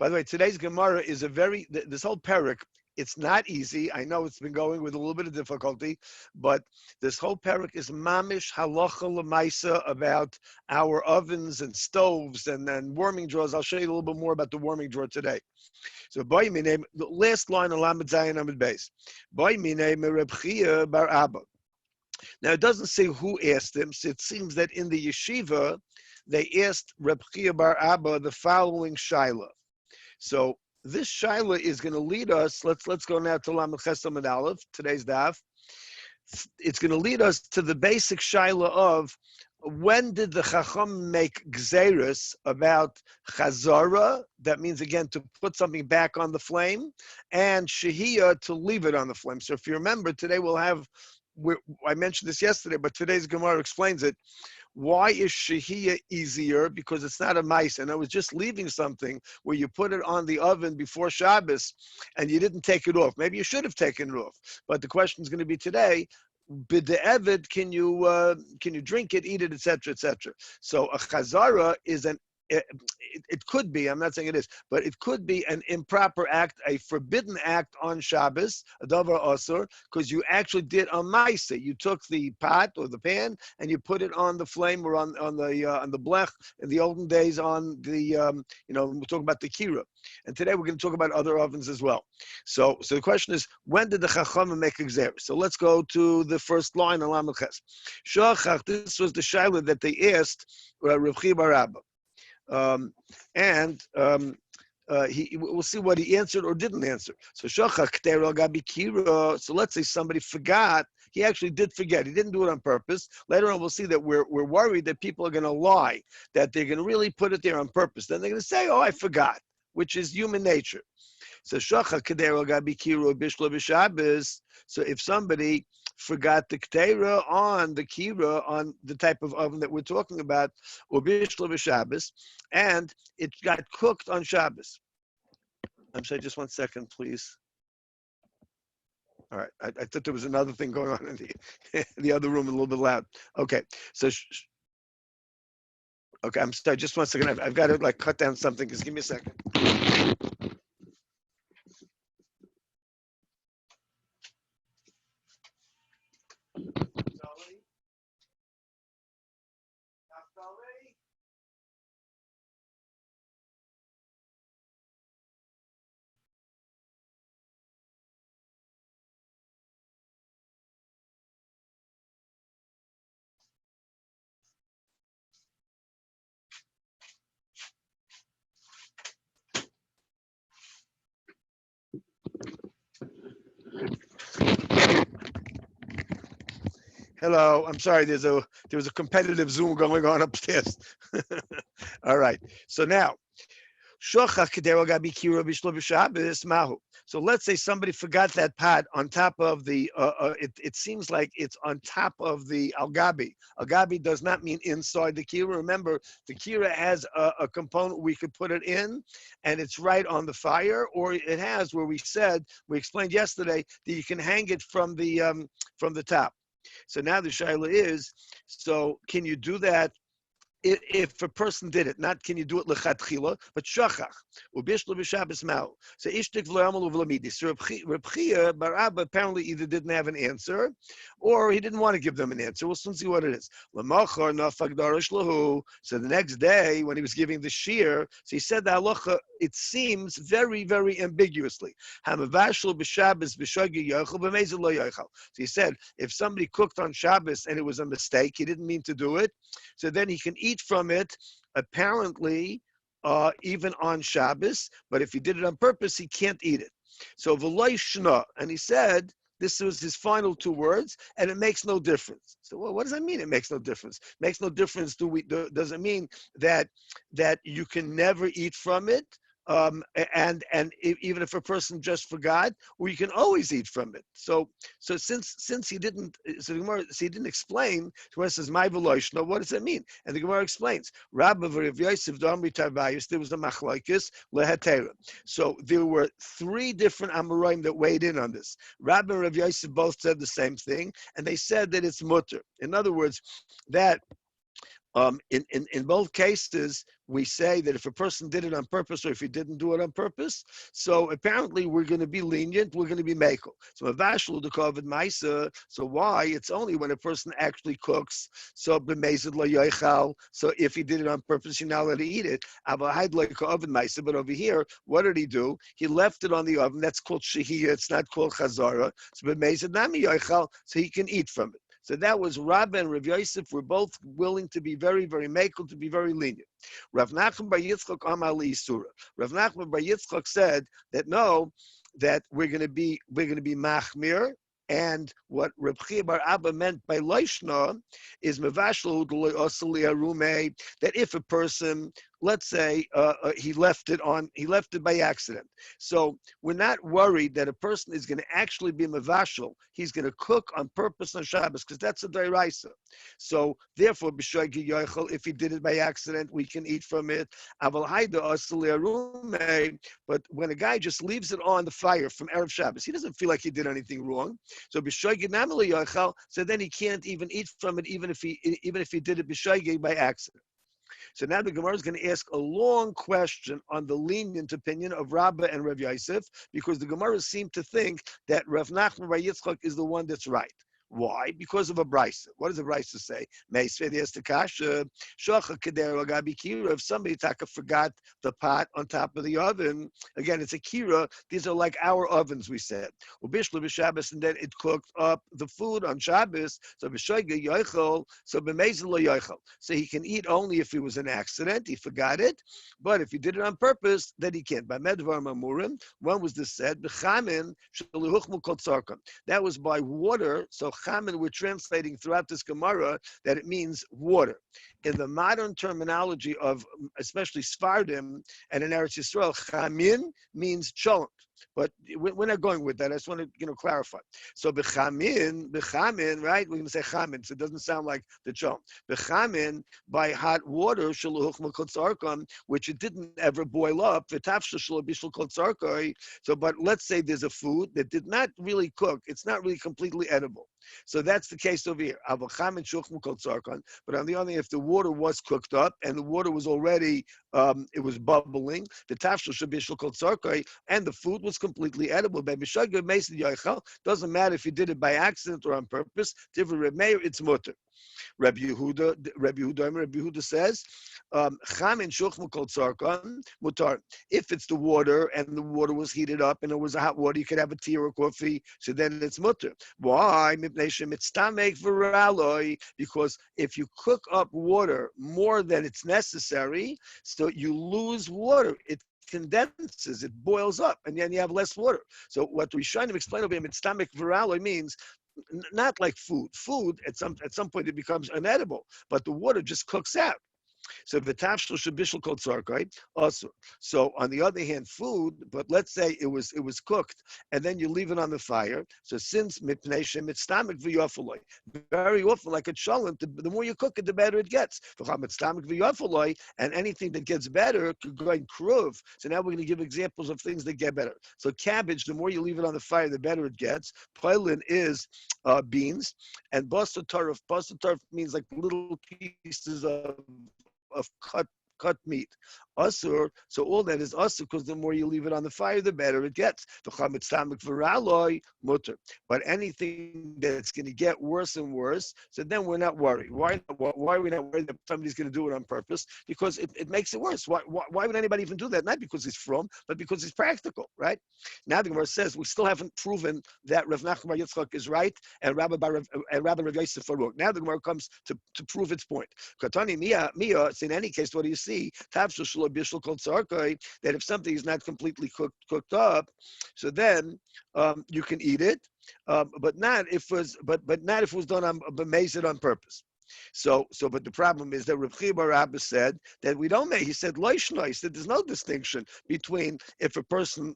By the way, today's Gemara is this whole parak. It's not easy. I know it's been going with a little bit of difficulty, but this whole parak is mamish halacha l'maisa about our ovens and stoves and warming drawers. I'll show you a little bit more about the warming drawer today. So, the last line on Lamed Zayin Amud Bais. Reb Chia bar Abba. Now, it doesn't say who asked him, so it seems that in the yeshiva, they asked Reb Chia bar Abba the following shaila. So, this shaila is going to lead us, let's go now to Lamed Ches Amud Aleph, today's daf. It's going to lead us to the basic shaila of when did the Chacham make gzeirus about chazara, that means again to put something back on the flame, and shehiyah, to leave it on the flame. So if you remember, today I mentioned this yesterday, but today's Gemara explains it. Why is shehiyah easier? Because it's not a mice, and I was just leaving something where you put it on the oven before Shabbos, and you didn't take it off. Maybe you should have taken it off. But the question is going to be today: b'de'evid, can you drink it, eat it, etc., etc. So a chazara is it could be, I'm not saying it is, but it could be an improper act, a forbidden act on Shabbos, a davar asur, because you actually did a ma'aseh. You took the pot or the pan and you put it on the flame or on the blech. In the olden days, on the we're talking about the kira, and today we're going to talk about other ovens as well. So the question is, when did the Chachamim make a gzer? So let's go to the first line on Lamed Ches. Shachach, this was the shaila that they asked Reb Chia bar Abba. We'll see what he answered or didn't answer. So so let's say somebody forgot. He actually did forget. He didn't do it on purpose. Later on, we'll see that we're worried that people are going to lie, that they're going to really put it there on purpose. Then they're going to say, "Oh, I forgot," which is human nature. So so if somebody forgot the ktera on the kira, on the type of oven that we're talking about, and it got cooked on Shabbos. I'm sorry, just 1 second, please. All right, I thought there was another thing going on in the other room, a little bit loud. Okay, so okay, I'm sorry, just 1 second. I've got to cut down something. Just give me a second. Hello, I'm sorry. There was a competitive Zoom going on upstairs. All right. So now, so let's say somebody forgot that pot on top of the. It seems like it's on top of the al-gabi. Al-gabi does not mean inside the kira. Remember, the kira has a component we could put it in, and it's right on the fire, or it has where we explained yesterday that you can hang it from the top. So now the shaila is, so can you do that if a person did it? Not can you do it lechatchila, but shachach ubishlo b'Shabbos ma'u. So ishtik v'lo'amalu v'lamidis. So Reb Chia bar Abba apparently either didn't have an answer, or he didn't want to give them an answer. We'll soon see what it is. L'machar nafak darish lahu. So the next day, when he was giving the shiur, so he said the halacha. It seems very, very ambiguously. Hamavashlo b'Shabbos b'shagi yochel b'meizel lo yochel. So he said if somebody cooked on Shabbos and it was a mistake, he didn't mean to do it, so then he can eat from it, apparently, even on Shabbos, but if he did it on purpose, he can't eat it. So v'lo shna, and he said, this was his final 2 words, and it makes no difference. So, well, what does that mean? It makes no difference. Makes no difference. Does it mean that you can never eat from it? And even if a person just forgot, or you can always eat from it. So since he didn't, so the Gemara, he didn't explain. The Gemara says, "My v'loishna." What does that mean? And the Gemara explains, Rabbi Yosef Damri Tarbayis. There was a machlokes lehetera. So there were 3 different Amoraim that weighed in on this. Rabbi and Rav Yosef both said the same thing, and they said that it's mutter. In other words, that In both cases, we say that if a person did it on purpose or if he didn't do it on purpose, so apparently we're going to be lenient, we're going to be mekel. So a vashlu the kovid maisa. So why? It's only when a person actually cooks. So b'mezid lo yoichal. So if he did it on purpose, you're not allowed to eat it. Avahid lo kovid maisa. But over here, what did he do? He left it on the oven. That's called shehiyah. It's not called chazara. So b'mezid nami yoichal. So he can eat from it. So that was Rabbi and Rav Yosef were both willing to be very, very mekel, to be very lenient. Rav Nachman bar Yitzchak Amar Isura. Rav Nachman bar Yitzchak said that no, that we're going to be machmir. And what Reb Chia bar Abba meant by loishna is mevashlu arume, that if a person, let's say, he left it by accident. So we're not worried that a person is going to actually be mevashel. He's going to cook on purpose on Shabbos because that's a deraisa. So therefore, b'shoigi yochel, if he did it by accident, we can eat from it. Aval haida asli arume, but when a guy just leaves it on the fire from Erev Shabbos, he doesn't feel like he did anything wrong. So b'shoigi namali yochel, so then he can't even eat from it, even if he did it b'shoigi by accident. So now the Gemara is going to ask a long question on the lenient opinion of Rabbi and Rav Yosef, because the Gemara seem to think that Rav Nachman bar Yitzchak is the one that's right. Why? Because of a brisa. What does a brisa say? If somebody forgot the pot on top of the oven, again, it's a kira. These are like our ovens, we said. And then it cooked up the food on Shabbos. So he can eat only if it was an accident. He forgot it. But if he did it on purpose, then he can't. By Medvar Mamurim, when was this said? That was by water. So chamin, we're translating throughout this Gemara that it means water. In the modern terminology of especially Sfardim and in Eretz Yisrael, chamin means cholent. But we're not going with that. I just want to, clarify. So bechamin, right? We're going to say chamin, so it doesn't sound like the cholent. Bechamin, by hot water, which it didn't ever boil up. So, but let's say there's a food that did not really cook. It's not really completely edible. So that's the case over here. But on the other hand, if the water was cooked up and the water was already, it was bubbling, the tafshel shabishal kol tzarkai, and the food was completely edible. Doesn't matter if you did it by accident or on purpose. It's mutter. Rabbi Yehudah says, "Chamin shuchmu kol tzarkan mutar." If it's the water and the water was heated up and it was a hot water, you could have a tea or a coffee. So then it's mutar. Why? Because if you cook up water more than it's necessary, so you lose water. It condenses, it boils up, and then you have less water. So what we're trying to explain over here, mitztamik viralo, means not like food. Food at some point it becomes inedible, but the water just cooks out. So v'tafshel shabishel kol tzarkai also. So on the other hand, food, but let's say it was cooked and then you leave it on the fire. So since mipnei shemitztamik v'yafaloi, very often like a cholent, the more you cook it, the better it gets. V'chamitztamik v'yafaloi, and anything that gets better could go in kruv. So now we're going to give examples of things that get better. So cabbage, the more you leave it on the fire, the better it gets. Poilin is beans, and basa tarif. Basa tarif means like little pieces of cut meat. Asur, so all that is asur because the more you leave it on the fire, the better it gets. But anything that's going to get worse and worse, so then we're not worried. Why are we not worried that somebody's going to do it on purpose? Because it makes it worse. Why would anybody even do that? Not because it's from, but because it's practical, right? Now the Gemara says we still haven't proven that Rav Nachman bar Yitzchak is right and Rabbi Rav Yosef are wrong. Now the Gemara comes to prove its point. Katani Mia, so in any case, what do you see? That if something is not completely cooked up, so then you can eat it, but not if it was done on b'mezid on purpose. So, but the problem is that Reb Chia bar Abba said that we don't make. He said loishna. He said there's no distinction between if a person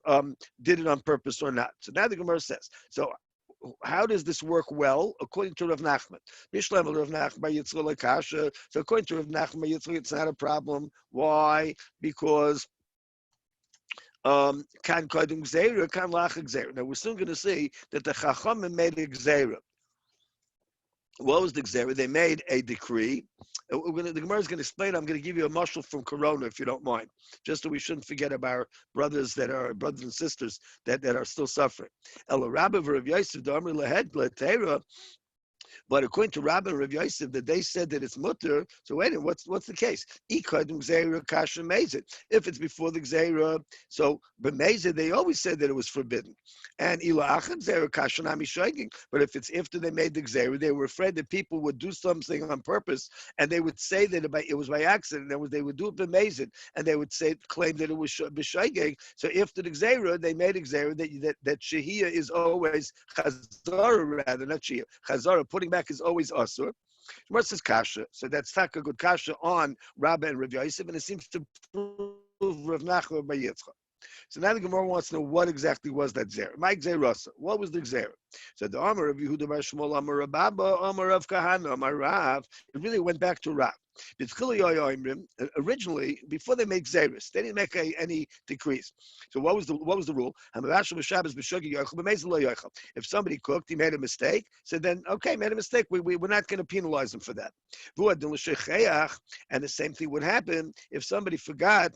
did it on purpose or not. So now the Gemara says so. How does this work well? According to Rav Nachman. So according to Rav Nachman, it's not a problem. Why? Because kan kodem gzeira, kan lach gzeira. Now we're soon going to see that the Chachamim made a gzeira. What was the Gzera? They made a decree. The Gemara is going to explain. I'm going to give you a mashal from Corona, if you don't mind, just so we shouldn't forget about our brothers and sisters that are still suffering. El Rabbi Rav Yosef Damri Lehed Bletera. But according to Rabbi and Rav Yosef, that they said that it's mutter. So wait a minute, what's the case? If it's before the Gzeira, so b'mezid they always said that it was forbidden. And but if it's after they made the Gzeira, they were afraid that people would do something on purpose, and they would say that it was by accident. They would do it b'mezid, and they would claim that it was b'shaygig. So after the Gzeira, they made a Gzeira that shehiyah is always chazara, rather not shehiyah. Chazara, putting back is always asur. Gemara says kasha, so that's taka good kasha on Rabbi and Rav Yosef, and it seems to prove Rav Nachman by Yitzchak. So now the Gemara wants to know what exactly was that zera. My zera, what was the zera? So the Amar of Yehudah bar Shmuel, Amar of Baba, Amar of Kahana, Amar Rav. It really went back to Rav. Originally, before they made Xeris, they didn't make any decrees. So what was the rule? If somebody cooked, he made a mistake. So then, okay, made a mistake. We're not going to penalize him for that. And the same thing would happen if somebody forgot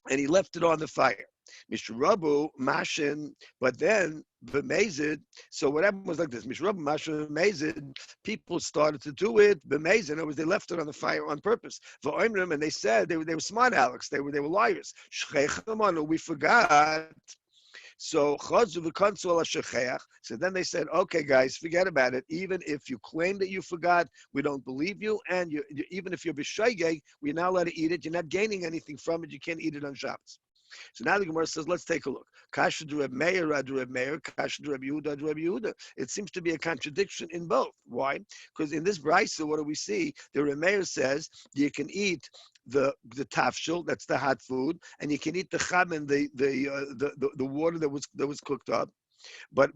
and he left it on the fire. Mr. Rabu, Mashin, but then B'mezid. So what happened was like this: Mr. Rabu, Mashin, B'mezid. People started to do it. B'mezid. In other words, they left it on the fire on purpose. V'oimrim, and they said they were smart Alex. They were liars. Shchechamanu, we forgot. So then they said, okay, guys, forget about it. Even if you claim that you forgot, we don't believe you. And even if you're b'shaygeg, we're not allowed to eat it. You're not gaining anything from it. You can't eat it on Shabbos. So now the Gemara says, let's take a look. Kasha du Reb Meir, Radu Reb Meir, Kasha du Reb Yehudah, Reb Yehudah. It seems to be a contradiction in both. Why? Because in this Bais, what do we see? The Reb Meir says you can eat the tafshil, that's the hot food, and you can eat the chamen, the water that was cooked up. But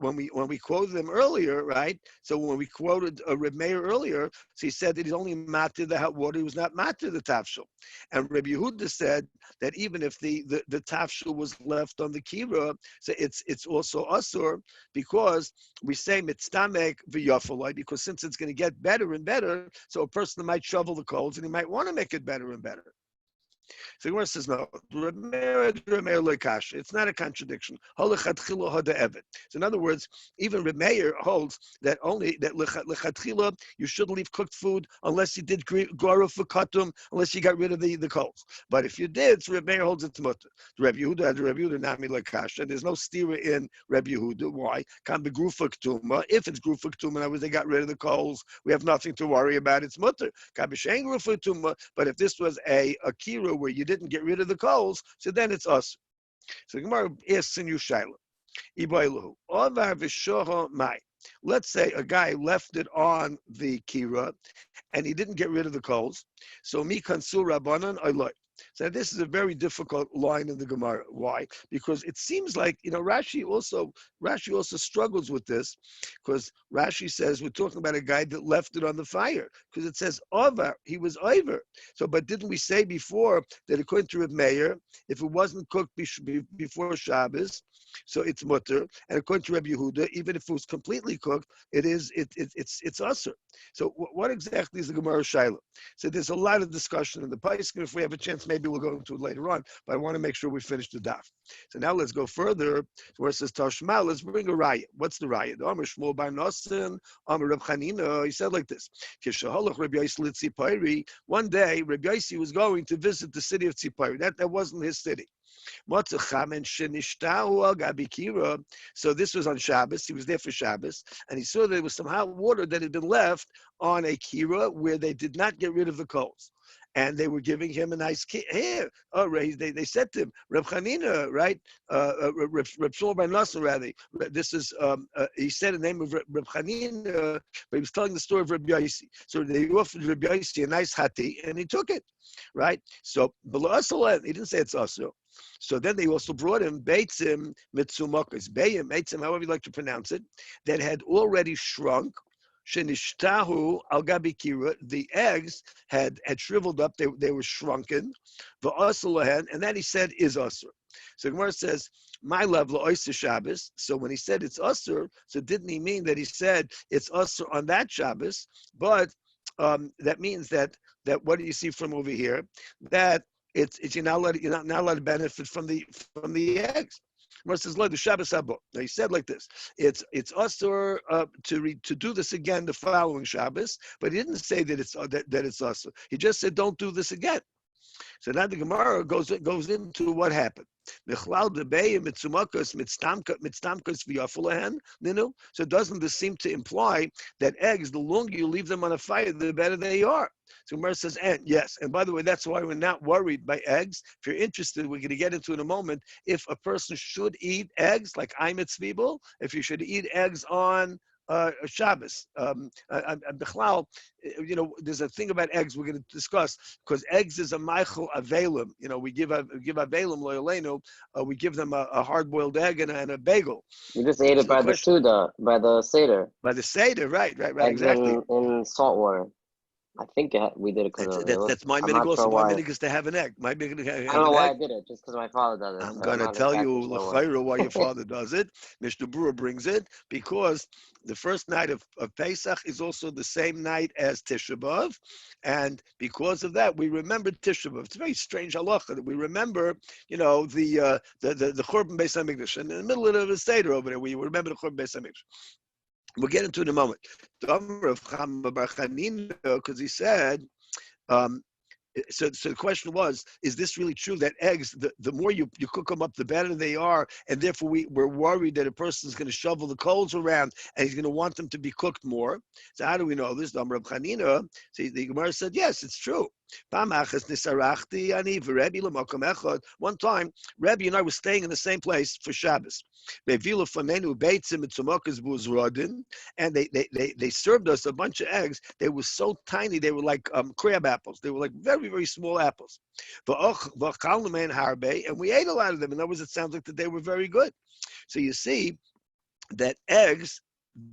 when we quoted them earlier, right? So when we quoted Reb Meir earlier, so he said that he's only matir the hot water, he was not matir the tafshil. And Reb Yehudah said that even if the tafshil was left on the kira, so it's also asur, because we say mitzamek v'yafalai, because since it's going to get better and better, so a person might shovel the coals and he might want to make it better and better. So the Gemara says, no, it's not a contradiction. So in other words, even Reb Meir holds that only that lechatchila you shouldn't leave cooked food unless you did gora for katum, unless you got rid of the coals. But if you did, so Reb Meir holds it to mutter. Reb Yehudah nami lekasha. There's no stira in Reb Yehudah. Why? Can be grufa ktuma. If it's grufa ktuma, in other words, they got rid of the coals, we have nothing to worry about. It's mutter. Can be shein grufa ktuma. But if this was a kira where you didn't get rid of the coals, so then it's us. So the Gemara asks in Yushaila, Ibailahu, Ovar v'shoho mai. Let's say a guy left it on the kira and he didn't get rid of the coals. So mi kansu rabbanan oiloi. So this is a very difficult line in the Gemara. Why? Because it seems like, Rashi also struggles with this, because Rashi says we're talking about a guy that left it on the fire, because it says over, he was over. So, but didn't we say before that according to Reb Meir, if it wasn't cooked before Shabbos, so it's mutter, and according to Rabbi Yehudah, even if it was completely cooked, it's usher. So what exactly is the Gemara Shaila? So there's a lot of discussion in the Bais. If we have a chance, maybe we'll go into it later on, but I want to make sure we finish the daf. So now let's go further, where it says Tashma, let's bring a raya. What's the raya? The Amar Shmuel bar Nosen, Amar Reb Chanina, he said like this, one day, Rabbi Yossi was going to visit the city of Tzipori. That wasn't his city. So this was on Shabbos. He was there for Shabbos, and he saw there was some hot water that had been left on a kira where they did not get rid of the coals. And they were giving him a nice here. Oh, they said to him, Reb Chanina, right? Reb Shmuel bar Nosen, rather. This is, he said the name of Reb Chanina, but he was telling the story of Reb Yossi. So they offered Reb Yossi a nice hati, and he took it, right? So, he didn't say it's also. So then they also brought him beitzim mitzumakos, beitzim, however you like to pronounce it, that had already shrunk. Shenishtahu al gabi kira, the eggs had shriveled up, they were shrunken. The asalahen, and then he said is asur. So Gemara says, my level oyster Shabbos. So when he said it's usher, so didn't he mean that he said it's usher on that Shabbos? But that means that what do you see from over here? That it's you're not allowed to benefit from the eggs. Gemara says, "Lo, the Shabbos haba." Now he said like this: it's usher to do this again the following Shabbos, but he didn't say that it's usher. He just said, "Don't do this again." So now the Gemara goes into what happened. So doesn't this seem to imply that eggs, the longer you leave them on a fire, the better they are? So Gemara says, and yes. And by the way, that's why we're not worried by eggs. If you're interested, we're going to get into in a moment if a person should eat eggs, like I'm at Tzvi, if you should eat eggs on Shabbos. There's a thing about eggs we're going to discuss because eggs is a meichel avelim. We give avelim loyalenu. We give them a hard-boiled egg and a bagel. You just ate it by the Suda, by the Seder. By the Seder, right, eggs exactly. In salt water. I think we did it because that's my minig also. My minig is to have an egg. My minig I don't know why I did it, just because my father does it. I'm going to tell you l'chayra why your father does it. Mr. Brewer brings it because the first night of Pesach is also the same night as Tisha B'Av, and because of that, we remember Tisha B'Av. It's a very strange halacha that we remember, the Churban Beis Hamikdash, and in the middle of the Seder over there, we remember the Churban Beis Hamikdash. We'll get into it in a moment. Because he said, so the question was, is this really true that eggs, the more you cook them up, the better they are, and therefore we're worried that a person is going to shovel the coals around and he's going to want them to be cooked more. So how do we know this? The the Gemara said, yes, it's true. One time, Rabbi and I were staying in the same place for Shabbos. And they served us a bunch of eggs. They were so tiny, they were like crab apples. They were like very, very small apples. And we ate a lot of them. In other words, it sounds like that they were very good. So you see that eggs,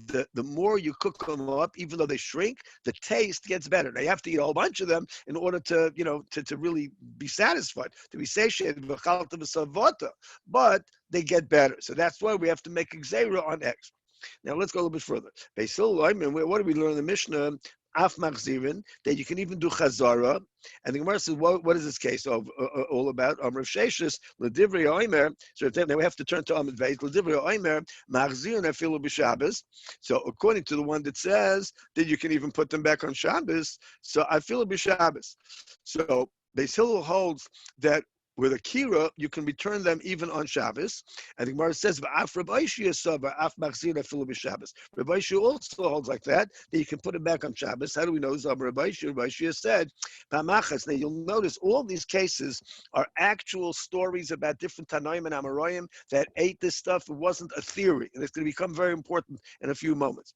the more you cook them up, even though they shrink, the taste gets better. Now you have to eat a whole bunch of them in order to really be satisfied, to be satiated. But they get better. So that's why we have to make a gzeira on eggs. Now let's go a little bit further. What do we learn in the Mishnah? Af machzirin, that you can even do chazara. And the Gemara says, what is this case all about? Rav Sheshes, l'divrei oimer. So then we have to turn to Amud Beis. L'divrei oimer, machzirin afilu b'Shabbos. So according to the one that says that you can even put them back on Shabbos, so afilu b'Shabbos. So Beis Hillel holds that with a kira, you can return them even on Shabbos. And the Gemara says, "V'af Rabbi V'af machzir afilu b'Shabbos." Rabbi also holds like that you can put it back on Shabbos. How do we know? Rabbi said, "Pamachas." Now you'll notice all these cases are actual stories about different Tanaim and Amoraim that ate this stuff. It wasn't a theory, and it's going to become very important in a few moments.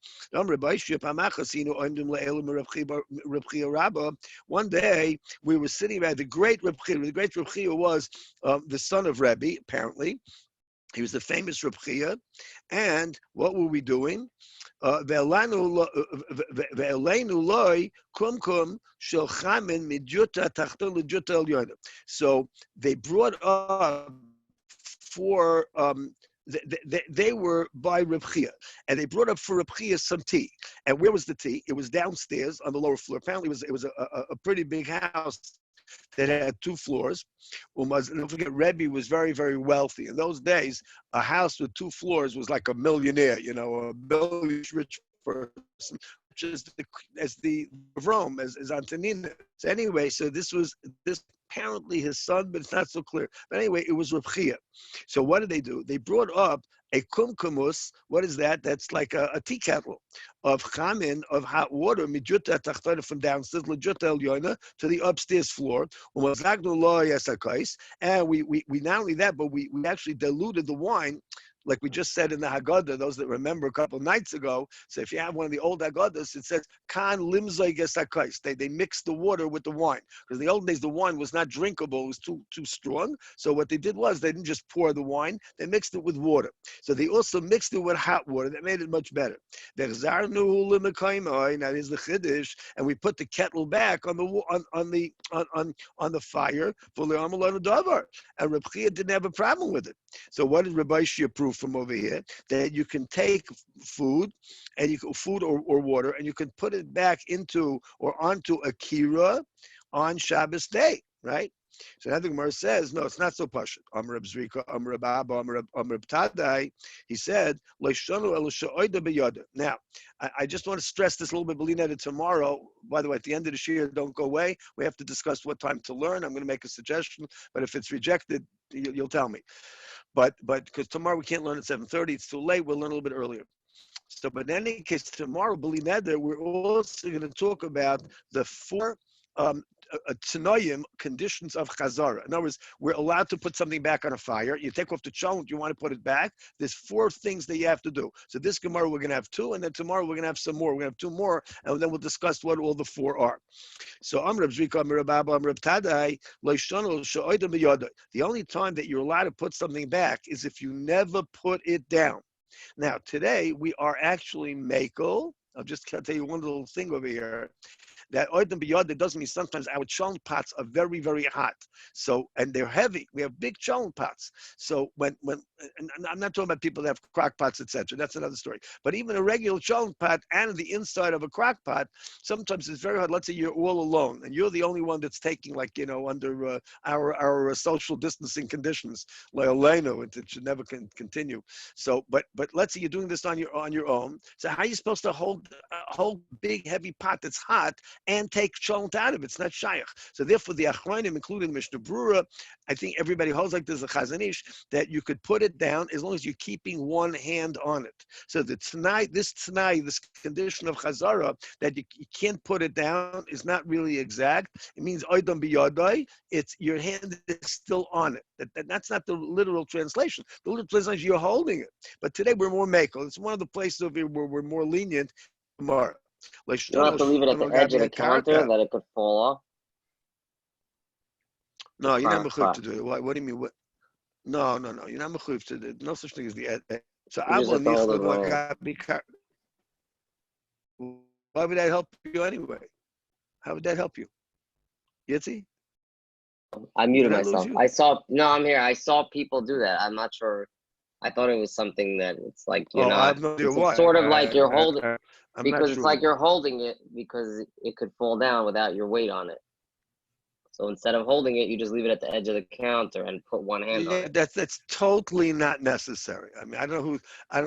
One day we were sitting at the great Reb Chia. The great Reb Chia was the son of Rabbi, apparently. He was the famous Reb Chia. And what were we doing? So they brought up for they were by Reb Chia, and they brought up for Reb Chia some tea. And where was the tea? It was downstairs on the lower floor. Apparently, it was a pretty big house that had 2 floors. And don't forget, Rebbe was very, very wealthy. In those days, a house with 2 floors was like a millionaire, a million rich person, which is as the Rome, as Antonina. So anyway, so this apparently his son, but it's not so clear. But anyway, it was Reb Chia. So what did they do? They brought up a kumkumus. What is that? That's like a tea kettle of chamin, of hot water, mijuta tachtana, from downstairs, lejuta elyoina, to the upstairs floor. And we not only that, but we actually diluted the wine like we just said in the Haggadah, those that remember a couple of nights ago. So if you have one of the old Haggadahs, it says kan limzay gesakais. They mixed the water with the wine, because in the old days the wine was not drinkable; it was too strong. So what they did was they didn't just pour the wine; they mixed it with water. So they also mixed it with hot water. That made it much better. Now is the chiddush, and we put the kettle back on the fire for the amalon davar. And Reb Chia didn't have a problem with it. So what did Rabbi prove from over here? That you can take food, and food or water, and you can put it back into or onto a kira on Shabbos day, right? So now the Gemara says, no, it's not so pashut. Amar Reb Zrika, Amar Reb Abba, Amar Reb Tadai. He said, Leishanu el she'oida b'yada. Now, I just want to stress this a little bit. We'll lean at it tomorrow. By the way, at the end of the shiur, don't go away. We have to discuss what time to learn. I'm going to make a suggestion, but if it's rejected, you'll tell me. But because tomorrow we can't learn at 7:30, it's too late. We'll learn a little bit earlier. So, but in any case, tomorrow, believe neder, we're also going to talk about the four tanoim, conditions of chazara. In other words, we're allowed to put something back on a fire. You take off the cholent, you want to put it back. There's four things that you have to do. So this Gemara, we're going to have two, and then tomorrow we're going to have some more. We're going to have two more, and then we'll discuss what all the four are. So Amr Zrika, Amr Baba, Amr Tadai, the only time that you're allowed to put something back is if you never put it down. Now, today, we are actually makel. I'll just tell you one little thing over here. That oidem biyada doesn't mean sometimes our cholent pots are very, very hot. So, and they're heavy. We have big cholent pots. So when and I'm not talking about people that have crock pots, etc. That's another story. But even a regular cholent pot and the inside of a crock pot, sometimes it's very hard. Let's say you're all alone and you're the only one that's taking, like, under our social distancing conditions, leoleno, it should never continue. So, but let's say you're doing this on your own. So how are you supposed to hold a whole big heavy pot that's hot and take cholent out of it? It's not shaykh. So therefore, the achronim, including Mishnah Brura, I think everybody holds like this, a Chazon Ish, that you could put it down as long as you're keeping one hand on it. So this condition of chazara, that you can't put it down, is not really exact. It means oidam biyadai. It's your hand is still on it. That's not the literal translation. The literal translation is you're holding it. But today we're more makel. It's one of the places over here where we're more lenient. Tomorrow. You don't have to leave it at the edge of the counter that it could fall off. No, you're not mechuyev to do it. What do you mean? What? No. You're not mechuyev to do it. No such thing as the edge. So why would that help you anyway? How would that help you? Yitzi? I muted myself. I'm here. I saw people do that. I'm not sure. I thought it was something that it's like you're not. I have no idea why. It's sort of like you're holding, because it's sure. like you're holding it because it could fall down without your weight on it. So instead of holding it, you just leave it at the edge of the counter and put one hand on it. That's totally not necessary. I mean, I don't know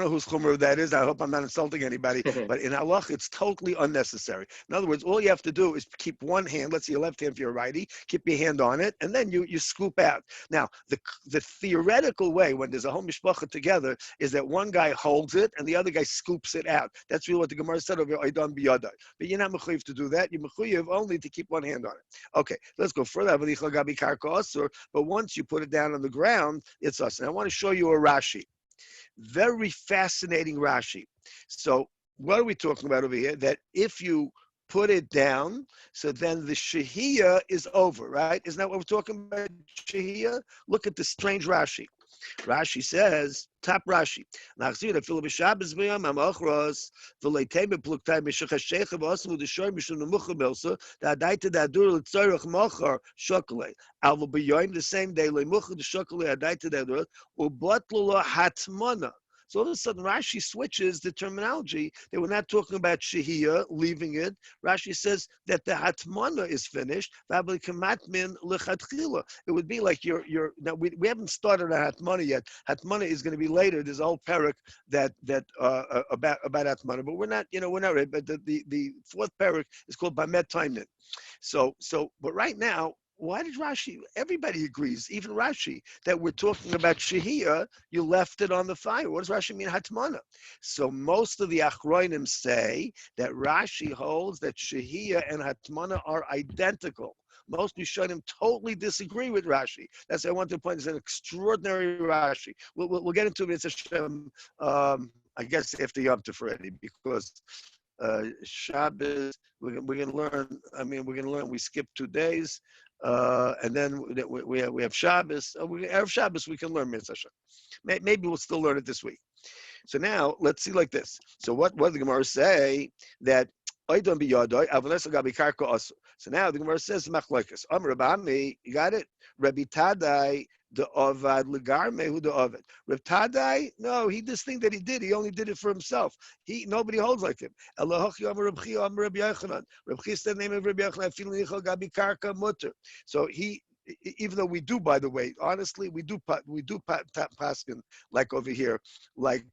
whose chumrah that is. I hope I'm not insulting anybody. But in halach, it's totally unnecessary. In other words, all you have to do is keep one hand. Let's say your left hand if you're a righty. Keep your hand on it, and then you scoop out. Now, the theoretical way when there's a whole mishpacha together is that one guy holds it and the other guy scoops it out. That's really what the Gemara said over Oidam biyadai. But you're not mechuyev to do that. You're mechuyev only to keep one hand on it. Okay, let's go further. But once you put it down on the ground, it's us. And I want to show you a Rashi. Very fascinating Rashi. So what are we talking about over here? That if you put it down, so then the shehiyah is over, right? Isn't that what we're talking about, shehiyah? Look at the strange Rashi. Rashi says, top Rashi. The same day, so all of a sudden, Rashi switches the terminology. They were not talking about shehiyah, leaving it. Rashi says that the hatmana is finished. It would be like you're now we haven't started a hatmana yet. Hatmana is going to be later. There's a whole parak that about hatmana, but we're not ready. But the fourth parak is called Bamet Taimnin. So but right now, why did Rashi, everybody agrees, even Rashi, that we're talking about shehiyah, you left it on the fire. What does Rashi mean, hatmana? So most of the achronim say that Rashi holds that shehiyah and hatmana are identical. Most Rishonim totally disagree with Rashi. That's what I want to point. It's an extraordinary Rashi. We'll get into it. I guess after Yom Tov already, because Shabbos we're going to learn. I mean, we're going to learn. We skip 2 days, and then we have Shabbos. Erev Shabbos we can learn Mitzvah. Maybe we'll still learn it this week. So now let's see like this. So what the Gemara say that Oidon biyadoi avles gabi karka also. So now the Gemara says machlokes. Rabbi, you got it. Rabbi Tadai the Ovad Legarme who the Ovad. Rabbi Tadai, no, he this thing that he did, he only did it for himself. Nobody holds like him. Elohochi Amar Rabbi Yochanan. Rabbi said the name of Rabbi Yochanan. Feeling nichol gabi karka mutter. So he. Even though we do, by the way, honestly, we do paskin like over here, like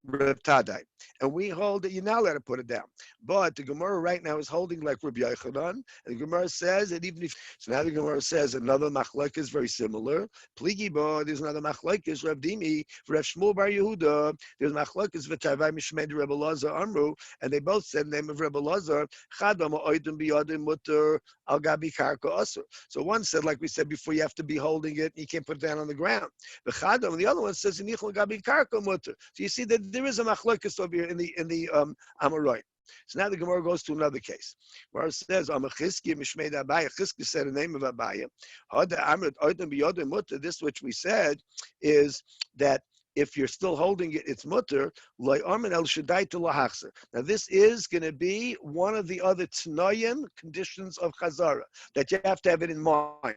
Reb Tadai. And we hold that you're not allowed to put it down. But the Gemara right now is holding like Rabbi Yochanan. And the Gemara says that even if, so now the Gemara says another machlek is very similar. Pligi bo, there's another machlek is Reb Dimi, Reb Shmuel bar Yehudah. There's machlek is V'tavai Mishmed Reb Elazar Amru. And they both said the name of Reb Elazar, Chadam oidim biyadim mutter al gabi karka asur. So one said, like we said before, you have to be holding it. You can't put it down on the ground. The Chadam, the other one says, Nichol gabi karka mutter. So you see that there is a machlekes over here in the Amoraim. So now the Gemara goes to another case. Where it says, Chizki Mishmeid Abaya. Chizki said the name of Abaya. This which we said is that if you're still holding it, it's mutter. Now this is going to be one of the other tnoyim conditions of chazara that you have to have it in mind.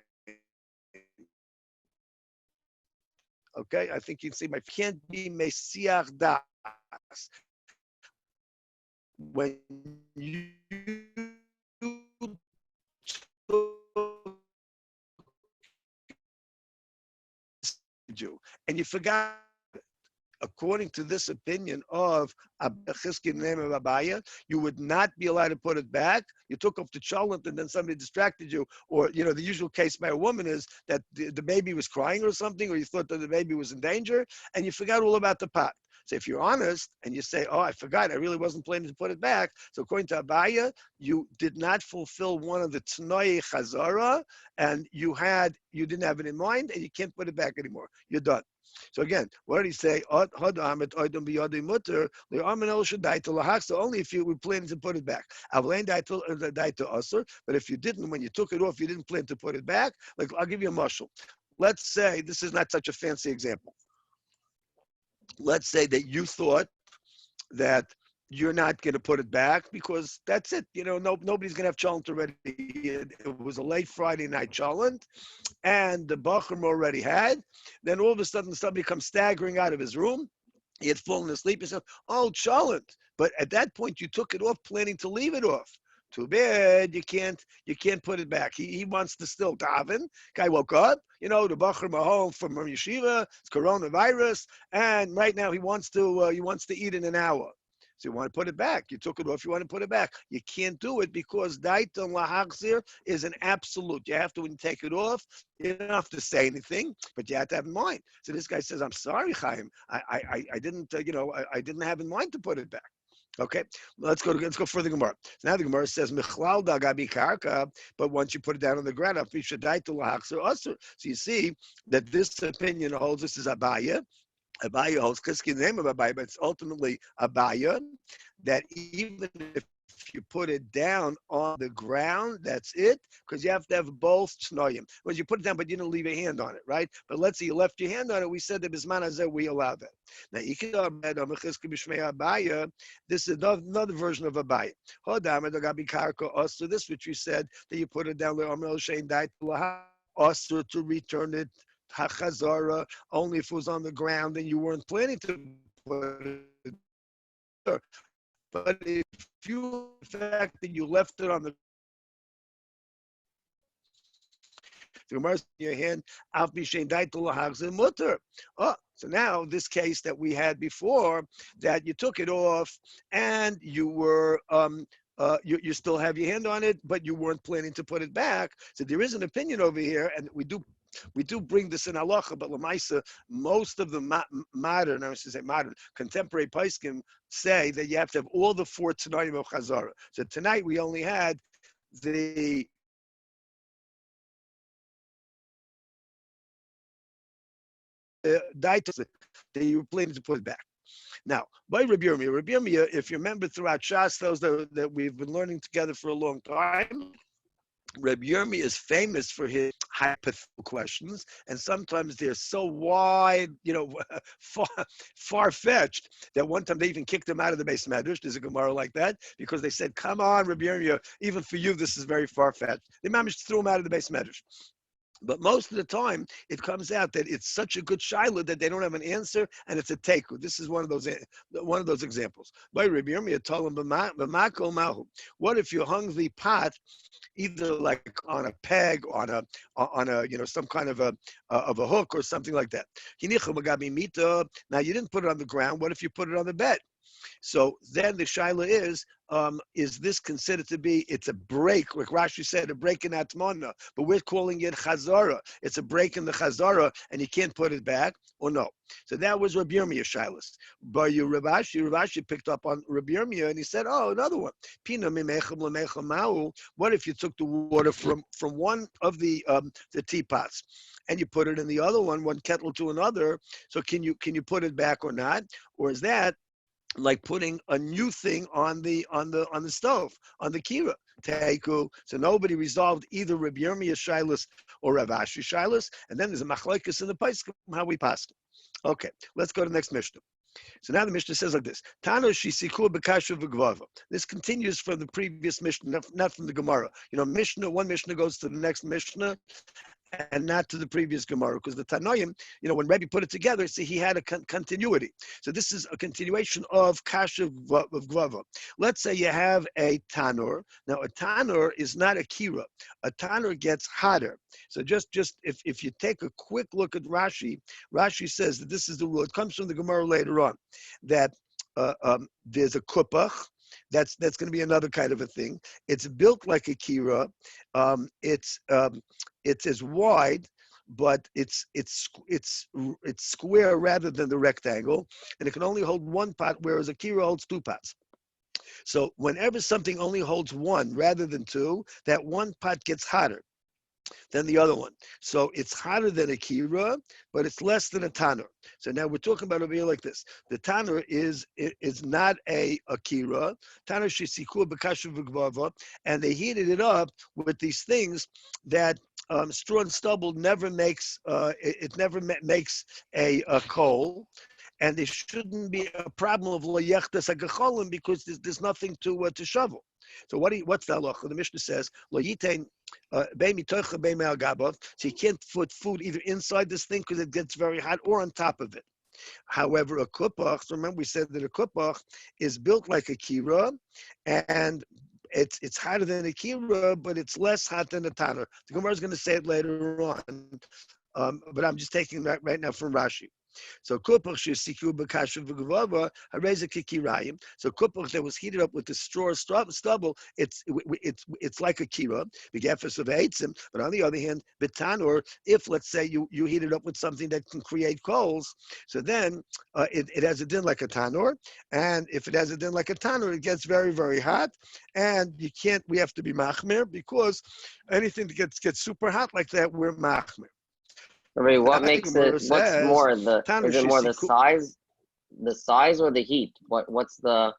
Okay, I think you can see my can't be mesiach das. When you and you forgot, according to this opinion of Chizki, name of Abaya, you would not be allowed to put it back. You took off the cholent and then somebody distracted you. Or, the usual case by a woman is that the baby was crying or something, or you thought that the baby was in danger, and you forgot all about the pot. So if you're honest and you say, oh, I forgot, I really wasn't planning to put it back. So according to Abaya, you did not fulfill one of the Tnoi Chazara, and you didn't have it in mind, and you can't put it back anymore. You're done. So again, what did he say? So only if you were planning to put it back. But if you didn't, when you took it off, you didn't plan to put it back. Like, I'll give you a mashal. Let's say, this is not such a fancy example. Let's say that you thought that you're not going to put it back because that's it. Nobody's going to have cholent already. It was a late Friday night cholent, and the Bachram already had. Then all of a sudden, somebody comes staggering out of his room. He had fallen asleep. He said, oh, cholent. But at that point, you took it off planning to leave it off. Too bad, you can't put it back. He wants to still daven. Guy woke up, the Bachram are home from yeshiva, it's coronavirus, and right now he wants to eat in an hour. So you want to put it back. You took it off, you want to put it back. You can't do it because daiton lahachzir is an absolute. You have to, when you take it off, you don't have to say anything, but you have to have in mind. So this guy says, I'm sorry, Chaim. I didn't, I didn't have in mind to put it back. Okay, let's go further Gemara. So now the Gemara says Michlal dagabi karka, but once you put it down on the ground, so you see that this opinion holds. This is Abaya. Abaya holds Chizki, the name of Abaya, but it's ultimately Abaya that even if you put it down on the ground, that's it, because you have to have both tnoyim. When you put it down, but you didn't leave a hand on it, right? But let's say you left your hand on it, we said that bisman hazeh we allow that. Now, this is another version of Abaya. So this which you said that you put it down also to return it hachazara only if it was on the ground and you weren't planning to put it there. But if the fact that you left it on the Gemara in your hand, so now this case that we had before, that you took it off and you were you still have your hand on it, but you weren't planning to put it back. So there is an opinion over here, and we do We do bring this in halacha, but lemaisa, most of the modern, I should say modern, contemporary poskim say that you have to have all the 4 tanoim of chazara. So tonight we only had the that you planning to put it back. Now, by Rabbi Yirmiyah, if you remember throughout Shas, those that we've been learning together for a long time, Rabbi Yirmiyah is famous for his hypothetical questions, and sometimes they're so wide, far-fetched, that one time they even kicked him out of the Bais Medrash. There's a Gemara like that, because they said, come on, Rabbi Yirmiyah, even for you, this is very far-fetched. They managed to throw him out of the Bais Medrash. But most of the time, it comes out that it's such a good shiur that they don't have an answer, and it's a teiku. This is one of those examples. By Rabbi Yirmiyah told him, "B'makol mahu." What if you hung the pot either like on a peg, on a some kind of a hook or something like that? Now you didn't put it on the ground. What if you put it on the bed? So then the shaila is this considered to be, it's a break, like Rashi said, a break in atmana, but we're calling it chazara. It's a break in the chazara, and you can't put it back, or no. So that was Rabbi Yirmiyah shailas. But Rashi picked up on Rabbi Yirmiyah, and he said, oh, another one. Pina mimechem lemechem ma'u. What if you took the water from one of the teapots, and you put it in the other one kettle to another? So can you put it back or not? Or is that like putting a new thing on the stove, on the kira? Teiku. So nobody resolved either Rabbi Yirmiyah shilas or Rav Ashi shilas, and then there's a machlokes in the poskim how we pass. Okay, let's go to the next Mishnah. So now the Mishnah says like this: Tano shisikur b'kashu v'gvava. This continues from the previous Mishnah, not from the Gemara. One Mishnah goes to the next Mishnah, and not to the previous Gemara, because the Tanoim, when Rabbi put it together, see, he had a continuity. So this is a continuation of Kasha of Gvava. Let's say you have a Tanur. Now, a Tanur is not a Kira. A Tanur gets hotter. So just if you take a quick look at Rashi, Rashi says that this is the rule. It comes from the Gemara later on, that there's a kupach. That's going to be another kind of a thing. It's built like a kira. It's as wide, but it's square rather than the rectangle, and it can only hold one pot, whereas a kira holds 2 pots. So whenever something only holds one rather than 2, that one pot gets hotter than the other one. So it's hotter than a kira, but it's less than a tanur. So now we're talking about over here like this. The tanur is not a kira. Tanur shisikur b'kashu v'gvava, and they heated it up with these things that straw and stubble never makes. It never makes a coal. And there shouldn't be a problem of lo yechdas hagacholim, because there's nothing to shovel. So what's the halacha? The Mishnah says lo yitain bei mitocha bei me'agabav. So you can't put food either inside this thing because it gets very hot, or on top of it. However, a kupach, remember we said that a kupach is built like a kira, and it's hotter than a kira, but it's less hot than a tanur. The Gemara is going to say it later on, but I'm just taking that right now from Rashi. So kupach shesiku b'kashu v'gvava hareza kikirayim. So kupach that was heated up with the straw stubble, it's like a kira, begefes of eitzim. But on the other hand, betanur, if let's say you heat it up with something that can create coals, so then it has a din like a tanur, and if it has a din like a tanur, it gets very, very hot, and we have to be machmir, because anything that gets super hot like that, we're machmir. Rabbi, what makes it? What's more is it more the size or the heat? What's the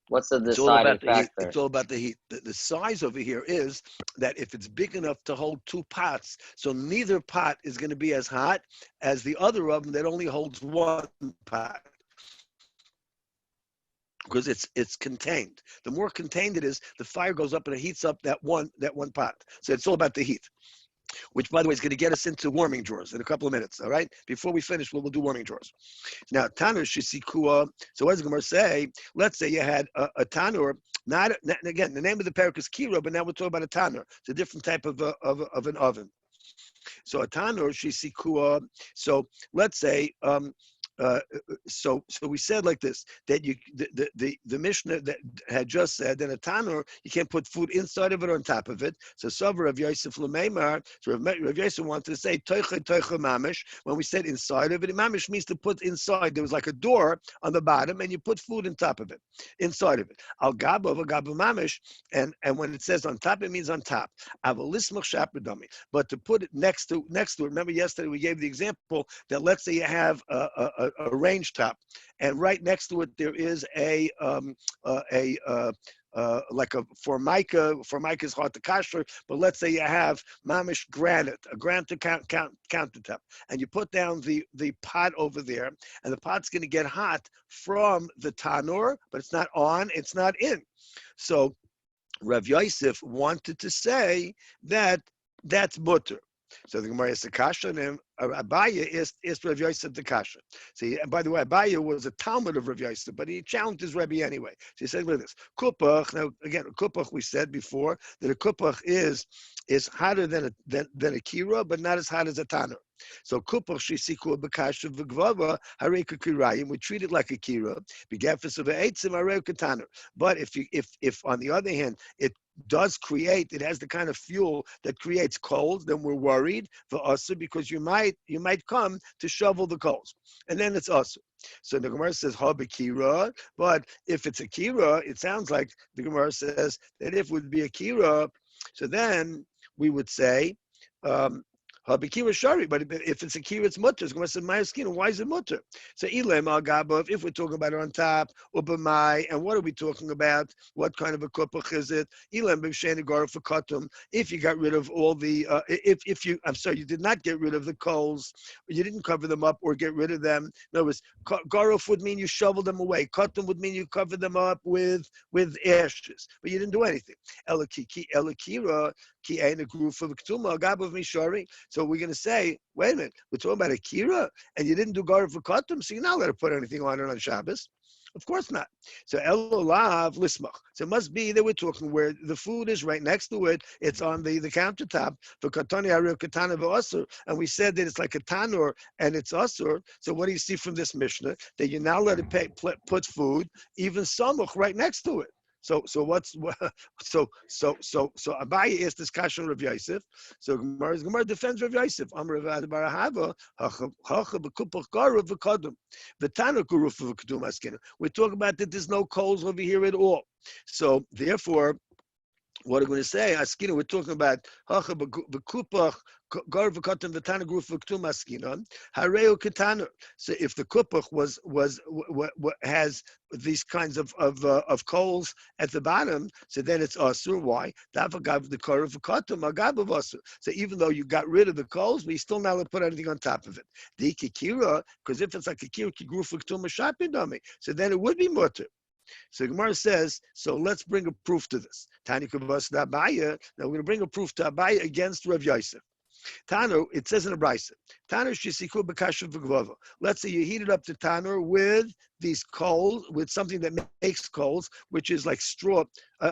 deciding factor? It's all about the heat. The size over here is that if it's big enough to hold 2 pots, so neither pot is going to be as hot as the other oven that only holds 1 pot, because it's contained. The more contained it is, the fire goes up and it heats up that one pot. So it's all about the heat, which, by the way, is going to get us into warming drawers in a couple of minutes, all right? Before we finish, we'll do warming drawers. Now, tanur shisikua. So what does the Gemara say? Let's say you had a tanur. Not again, the name of the parak is kira, but now we're talking about a tanur. It's a different type of an oven. So a tanur shisikua. So let's say So we said like this, that the Mishnah that had just said that a tanur you can't put food inside of it or on top of it. So Sover of Yosef Lameimar, so Rav Yosef wanted to say toicha mamish. When we said inside of it, mamish means to put inside. There was like a door on the bottom, and you put food on top of it, inside of it. Al gabov mamish, and when it says on top, it means on top. Avalismach shapradami. But to put it next to it. Remember yesterday we gave the example that let's say you have a range top, and right next to it there is like a formica. Formica is hard to kasher, but let's say you have mamish granite, a granite countertop, and you put down the pot over there, and the pot's going to get hot from the tanur, but it's not on, it's not in. So Rav Yosef wanted to say that that's mutter. So the Gemara is the kasha, and Abaye is Rav Yosef the kasha. See, and by the way, Abaye was a Talmud of Rav Yosef, but he challenged his Rabbi anyway. So he said, "Look at this kupach." Now again, kupach we said before that a kupach is hotter than a kira, but not as hot as a tanur. So kupach shisiku b'kasha v'gvava hareka kirayim. We treat it like a kira. Begafis of eitzim hareka tanur. But if on the other hand it does create, it has the kind of fuel that creates coals, then we're worried for us because you might come to shovel the coals, and then it's us. So the Gemara says ha b'kira, but if it's a kira, it sounds like the Gemara says that if it would be a kira, so then we would say Habikira shari, but if it's a kira, it's mutter. It's going to say my skin. Why is it mutter? So ilem al gabov. If we're talking about it on top, ubamai, and what are we talking about? What kind of a kupach is it? Ilem b'sheni gar for katum. If you got rid of all the, you did not get rid of the coals, you didn't cover them up or get rid of them. In other words, garof would mean you shovel them away. Katum would mean you cover them up with ashes, but you didn't do anything. Elakira ki ein a group of ktuma gabov mishari. So we're going to say, wait a minute, we're talking about a kira, and you didn't do gar for katum, so you're not allowed to put anything on it on Shabbos. Of course not. So elolav lismach. So it must be that we're talking where the food is right next to it. It's on the countertop for katani aril katana v'asur, and we said that it's like a tanur and it's asur. So what do you see from this Mishnah? That you're not allowed to put food even samuch right next to it. So Abaye asked this question of Rav Yosef. So Gemara defends Rav Yosef. Amar Rav Barahava hacha b'kupach garu v'kadum v'tanu kuruf v'kadum askinu. We're talking about that there's no coals over here at all. So therefore, what are we going to say? Askinu, we're talking about hacha b'kupach gar v'katan v'tana gruf v'ktum askinu hareu ketanu. So if the kupach has these kinds of coals at the bottom, so then it's asur. Why? Davagav the kar v'katum agav asur. So even though you got rid of the coals, we still not allowed to put anything on top of it. The kikira, because if it's like a kikira gruf v'ktum ashapidami, so then it would be mutter. So Gemara says, so let's bring a proof to this. Tani kavas Abaye. Now we're going to bring a proof to Abaye against Rav Yosef. Tanur, it says in a brisa, Tanur shisiku b'kashav v'gvava. Let's say you heated up the tanur with these coals, with something that makes coals, which is like straw.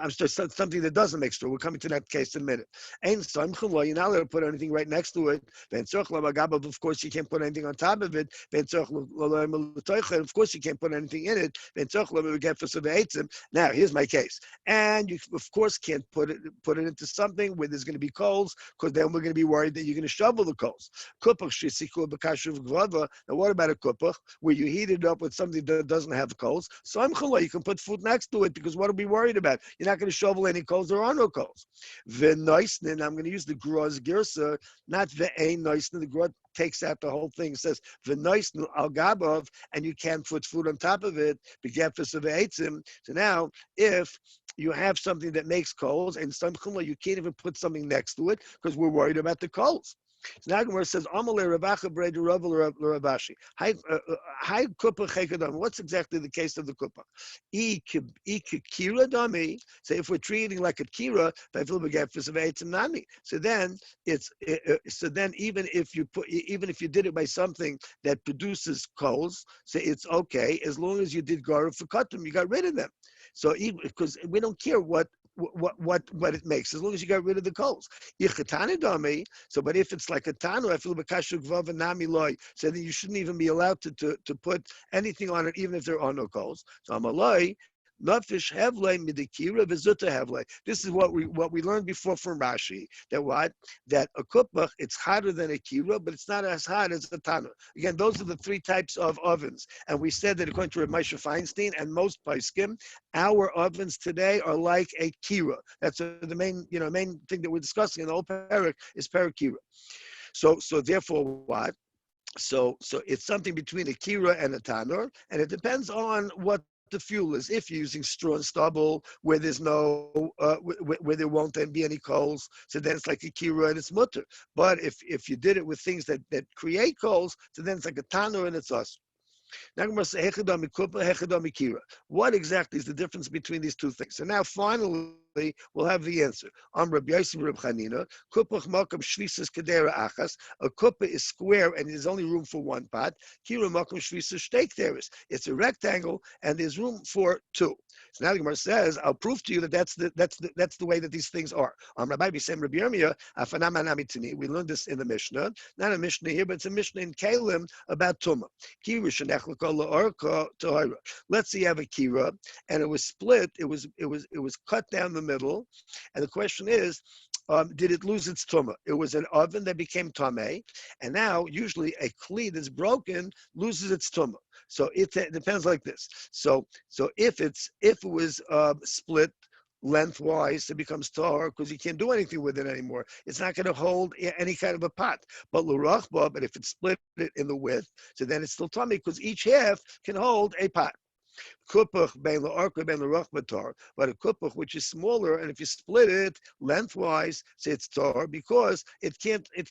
Something that doesn't make straw. We're coming to that case in a minute. You're not allowed to put anything right next to it. Of course, you can't put anything on top of it. Of course, you can't put anything in it. Now, here's my case. And you, of course, can't put it into something where there's going to be coals, because then we're going to be worried that you're going to shovel the coals. Now, what about a kupach, where you heat it up with something that doesn't have coals? So you can put food next to it, because what are we worried about? You're not going to shovel any coals. There are no coals. V'noisnin, I'm going to use the Gruaz Girsa, not ve'ein noisnin. The Gruaz takes out the whole thing. It says v'noisnin al gabov, and you can't put food on top of it. Begefes of eitzim. So now, if you have something that makes coals, and some you can't even put something next to it because we're worried about the coals. So now Gemara says, what's exactly the case of the kupach? So if we're treating like a kira, so then even if you did it by something that produces coals, so it's okay as long as you did gar for katum, you got rid of them. So because we don't care what what it makes, as long as you got rid of the coals. So, but if it's like a tanu, I feel so then you shouldn't even be allowed to put anything on it, even if there are no coals. So I'm a lie. Nafish hevle midikira v'zuta hevle. This is what we learned before from Rashi. That a kupach, it's hotter than a kira, but it's not as hot as a tanu. Again, those are the three types of ovens, and we said that according to Rabbi Moshe Feinstein and most poskim, our ovens today are like a kira. That's the main thing that we're discussing in the whole parak is parakira. So therefore, what? So it's something between a kira and a tanur, and it depends on what the fuel is. If you're using straw and stubble where there's no where there won't then be any coals, so then it's like a kira and it's mutter. But if you did it with things that create coals, so then it's like a tanur and it's us. What exactly is the difference between these two things? So now finally we'll have the answer. A kuppah is square and there's only room for one pot. It's a rectangle and there's room for two. So now the Gemara says, I'll prove to you that that's the way that these things are. Rabbi, we learned this in the Mishnah, not a Mishnah here, but it's a Mishnah in Kalim about Tumah. Let's say you have a kira and it was split. It was cut down the middle, and the question is, did it lose its tumah? It was an oven that became tameh, and now usually a kli that's broken loses its tumah. So it depends like this. So if it was split lengthwise, it becomes tahor because you can't do anything with it anymore. It's not going to hold any kind of a pot. But l'rachba, but if it's split it in the width, so then it's still tummy because each half can hold a pot. Kupach bein la'arka bein l'rachba tar, but a kupach which is smaller, and if you split it lengthwise, say it's tar because it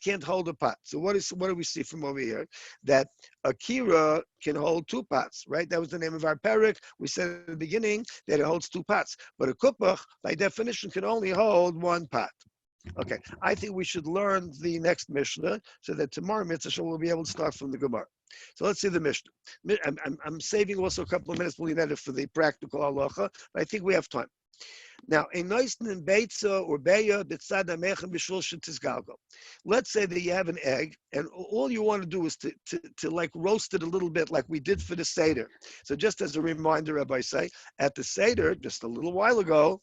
can't hold a pot. So what do we see from over here? That a kira can hold two pots, right? That was the name of our parak. We said at the beginning that it holds two pots, but a kupach by definition can only hold one pot. Okay, I think we should learn the next Mishnah so that tomorrow Mitzvah we'll be able to start from the Gemara. So let's see the Mishnah. I'm saving also a couple of minutes for the practical halacha, but I think we have time. Now, a nice beitza or beya b'tzad hamechem b'shul shetizgalgal. Let's say that you have an egg, and all you want to do is to like roast it a little bit, like we did for the Seder. So just as a reminder, Rabbi say, at the Seder, just a little while ago,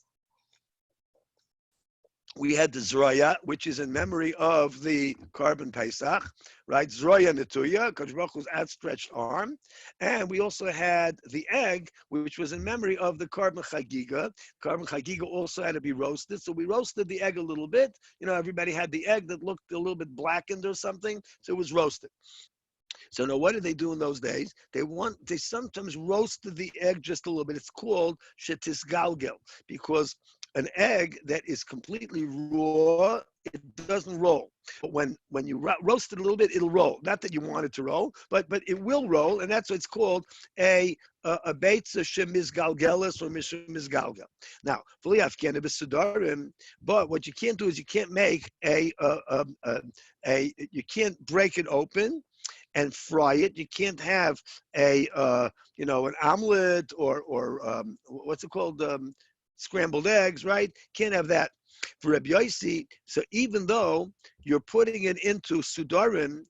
we had the Zroya, which is in memory of the Carbon Pesach, right? Zroya Netuya, Kodesh Baruch Hu's outstretched arm. And we also had the egg, which was in memory of the Carbon Chagiga. Carbon Chagiga also had to be roasted. So we roasted the egg a little bit. Everybody had the egg that looked a little bit blackened or something. So it was roasted. So now what did they do in those days? They sometimes roasted the egg just a little bit. It's called shetisgalgel, because an egg that is completely raw, it doesn't roll. But when you roast it a little bit, it'll roll. Not that you want it to roll, but it will roll, and that's what it's called a beitza shemizgalgelis or mishmizgalgel. Now, but what you can't do is you can't make you can't break it open and fry it. You can't have an omelet or what's it called? Scrambled eggs, right? Can't have that. For Rabbi Yossi, so even though you're putting it into sudarim,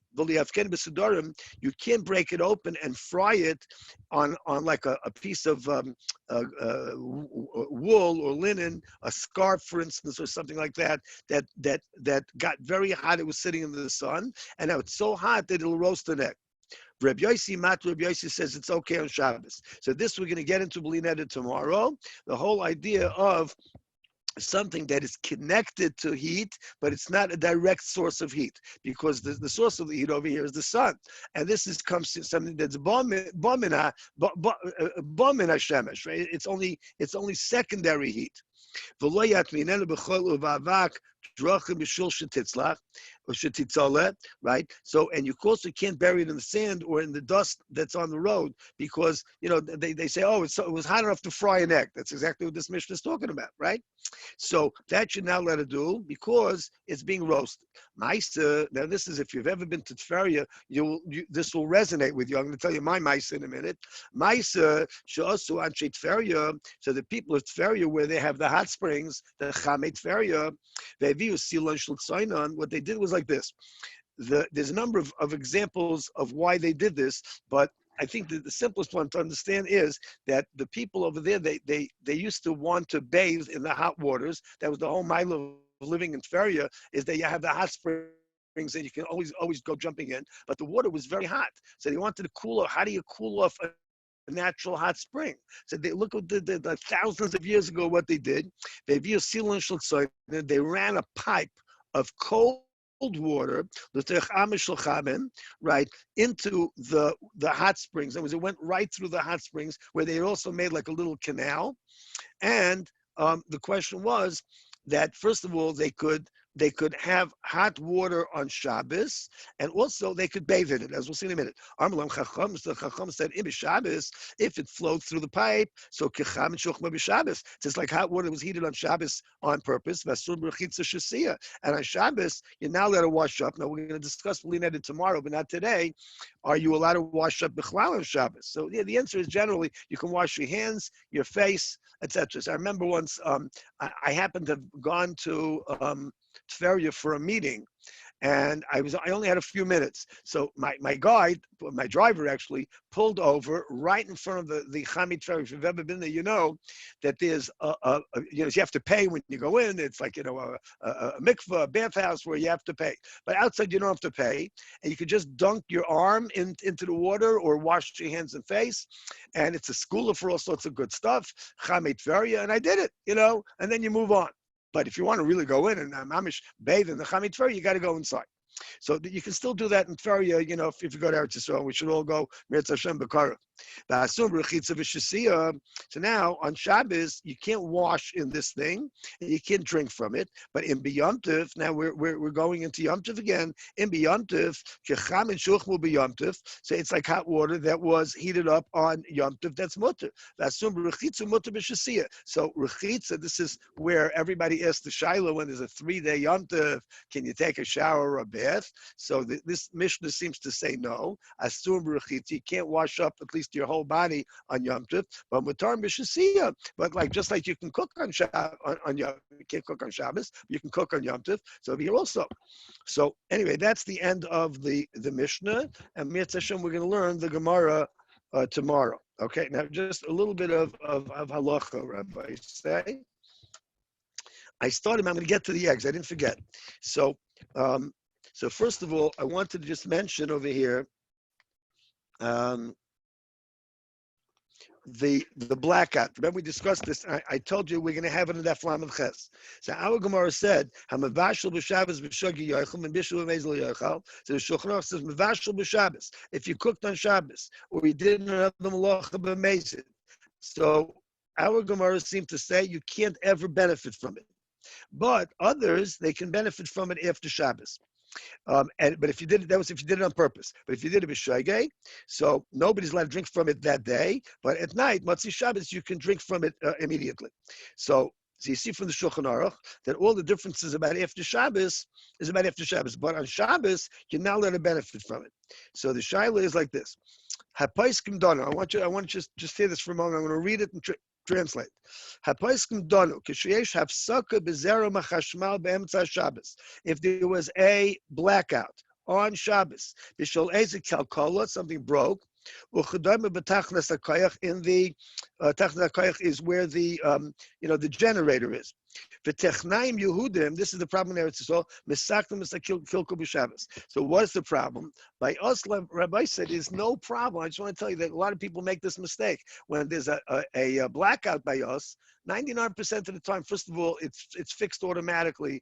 you can't break it open and fry it on like a piece of wool or linen, a scarf, for instance, or something like that got very hot. It was sitting in the sun, and now it's so hot that it'll roast an egg. Rabbi Yossi says it's okay on Shabbos. So this we're going to get into B'lineda tomorrow. The whole idea of something that is connected to heat, but it's not a direct source of heat, because the source of the heat over here is the sun, and this comes to something that's bomina shemesh, right? It's only secondary heat. right? So, and you also can't bury it in the sand or in the dust that's on the road because, they say, oh, it was hot enough to fry an egg. That's exactly what this Mishnah is talking about, right? So that you're not allowed to do because it's being roasted. Maisa, now this is, if you've ever been to Tveria, this will resonate with you. I'm going to tell you my Maisa in a minute. Maisa, she'asu anshe Tveria, so the people of Tveria, where they have the hot springs, the Chamei Tveria, what they did was like this. There's a number of examples of why they did this, but I think that the simplest one to understand is that the people over there, they used to want to bathe in the hot waters. That was the whole mile of living in Tveria, is that you have the hot springs and you can always go jumping in, but the water was very hot. So they wanted to cool off. How do you cool off a natural hot spring? So they look at the thousands of years ago what they did. They ran a pipe of cold water, right, into the hot springs. And it went right through the hot springs, where they also made like a little canal. And the question was that, first of all, they could have hot water on Shabbos, and also they could bathe in it, as we'll see in a minute. The Chacham said, in Shabbos, if it flowed through the pipe, so Kecham and Shuchma b'Shabbos. It's like hot water was heated on Shabbos on purpose. And on Shabbos, you're now allowed to wash up. Now, we're going to discuss Lined tomorrow, but not today. Are you allowed to wash up Bichlal on Shabbos? So yeah, the answer is generally you can wash your hands, your face, etc. So I remember once I happened to have gone to Tveria for a meeting, and I only had a few minutes. So my driver actually pulled over right in front of the Chamei Tveria. If you've ever been there, you know that there's you have to pay when you go in. It's like, a mikveh, a bathhouse where you have to pay. But outside you don't have to pay, and you could just dunk your arm into the water or wash your hands and face. And it's a schooler for all sorts of good stuff, Chamei Tveria, and I did it, and then you move on. But if you want to really go in and mamish bathe in the Chamei Tveria, you got to go inside. So you can still do that in Tveria, if you go to Eretz Yisrael. We should all go Mirz Hashem B'Kara. So now on Shabbos, you can't wash in this thing, and you can't drink from it. But in B'Yom Tov, now we're going into Yom Tov again. In B'Yom Tov, Kecham and Shuchmu B'Yom Tov. So it's like hot water that was heated up on Yom Tov. That's mutter. So rechitza, this is where everybody asks the Shiloh when there's a 3-day Yom Tov, can you take a shower or a bath? So this Mishnah seems to say no. Asur b'rechitza, you can't wash up at least your whole body on Yom Tov, but mutar b'shasiya. But just like you can cook on Yom, you can't cook on Shabbos, you can cook on Yom Tov. So here also. So anyway, that's the end of the Mishnah, and Mirz Hashem, we're going to learn the Gemara tomorrow. Okay, now just a little bit of halacha, Rabbi say. I'm going to get to the eggs. I didn't forget. So first of all, I wanted to just mention over here the blackout. Remember we discussed this. I told you we're going to have it in that Daf Ches. So our Gemara said, "Hamavashel b'Shabbos b'shagi yochel and bishul mezel yochel." So the Shulchan Aruch says, "Mavashel b'Shabbos." If you cooked on Shabbos or you did another malacha b'mezid, so our Gemara seemed to say you can't ever benefit from it, but others they can benefit from it after Shabbos. But if you did it, that was if you did it on purpose. But if you did it b'shogeg, so nobody's allowed to drink from it that day. But at night, Matzah Shabbos, you can drink from it immediately. So you see from the Shulchan Aruch that all the differences about after Shabbos is about after Shabbos. But on Shabbos, you're not allowed to benefit from it. So the shaila is like this: Hapaiskim dana. I want you just hear this for a moment. I'm going to read it and translate. Hapaiskim danu kisheyesh hafsaka bezera machashmal be'emtza Shabbos. If there was a blackout on Shabbos, b'shol ezik kalkola, something broke. Uchadayim b'tachnas hakayach, in the tachnas hakayach is where the the generator is. V'technaim Yehudim, this is the problem in Eretz Yisrael. Misaktim misakilko b'Shabbos. So what's the problem? By us, Rabbi said, is no problem. I just want to tell you that a lot of people make this mistake when there's a blackout by us. 99% of the time, first of all, it's fixed automatically,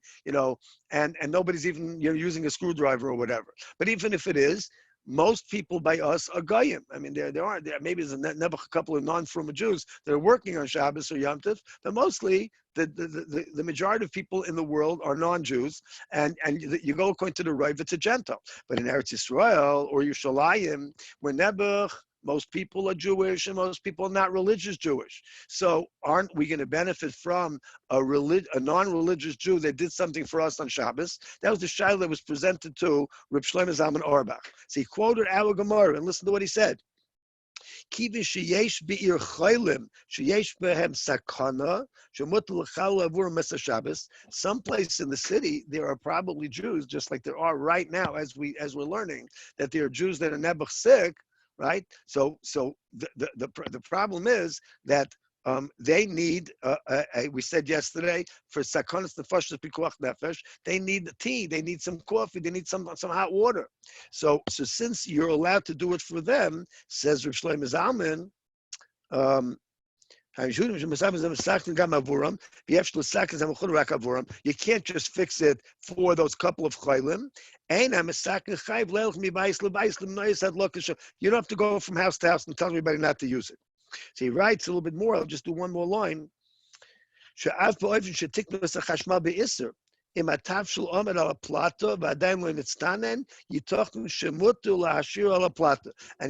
and nobody's even using a screwdriver or whatever. But even if it is, most people by us are goyim. I mean, there maybe there's never a couple of non-Fruma Jews that are working on Shabbos or Yom Tov, but mostly the majority of people in the world are non-Jews, and you go according to the Rav, it's a Gentile. But in Eretz Yisrael or Yerushalayim, where Nebuch, most people are Jewish and most people are not religious Jewish. So aren't we going to benefit from a non-religious Jew that did something for us on Shabbos? That was the shayla that was presented to Reb Shlomo Zalman Auerbach. So he quoted our Gemara, and listen to what he said. Kivi sheyesh be'ir chaylim, sheyesh behem sakana, shemut l'chal avur mesa Shabbos. Someplace in the city, there are probably Jews, just like there are right now, as we're learning, that there are Jews that are nebuch sick, right? So the problem is that they need, we said yesterday, for sakonis nefashos pikuach nefesh, they need tea, they need some coffee, they need some hot water. So since you're allowed to do it for them, says Reb Shlomo Zalman, you can't just fix it for those couple of chaylim. You don't have to go from house to house and tell everybody not to use it. So he writes a little bit more. I'll just do one more line. And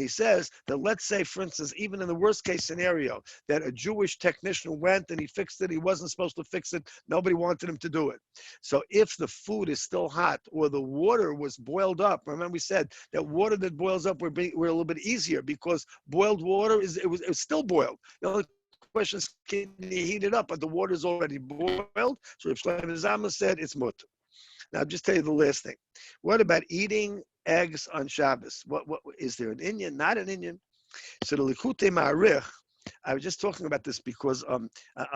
he says that, let's say, for instance, even in the worst case scenario, that a Jewish technician went and he fixed it, he wasn't supposed to fix it, nobody wanted him to do it. So if the food is still hot or the water was boiled up, remember we said that water that boils up we're a little bit easier because boiled water it was still boiled. The only question is, can you heat it up? But the water is already boiled. So Reb Shlomo Zalman said it's mutter. Now, I'll just tell you the last thing. What about eating eggs on Shabbos? What is there an Inyan? Not an Inyan. So the Likutei Ma'arich, I was just talking about this because I'll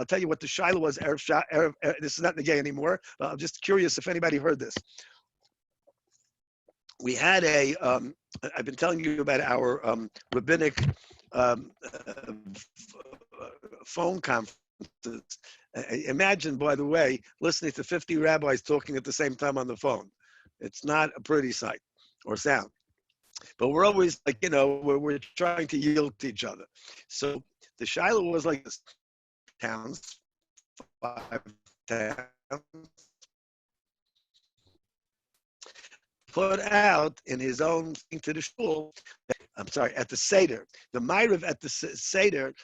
tell you what the Shiloh was. This is not Negay anymore, but I'm just curious if anybody heard this. We had I've been telling you about our rabbinic phone conferences. Imagine, by the way, listening to 50 rabbis talking at the same time on the phone. It's not a pretty sight or sound. But we're always like, we're trying to yield to each other. So the Shiloh was like this. 5 towns. Put out in his own thing to the shul, at the Seder. The Ma'ariv at the Seder,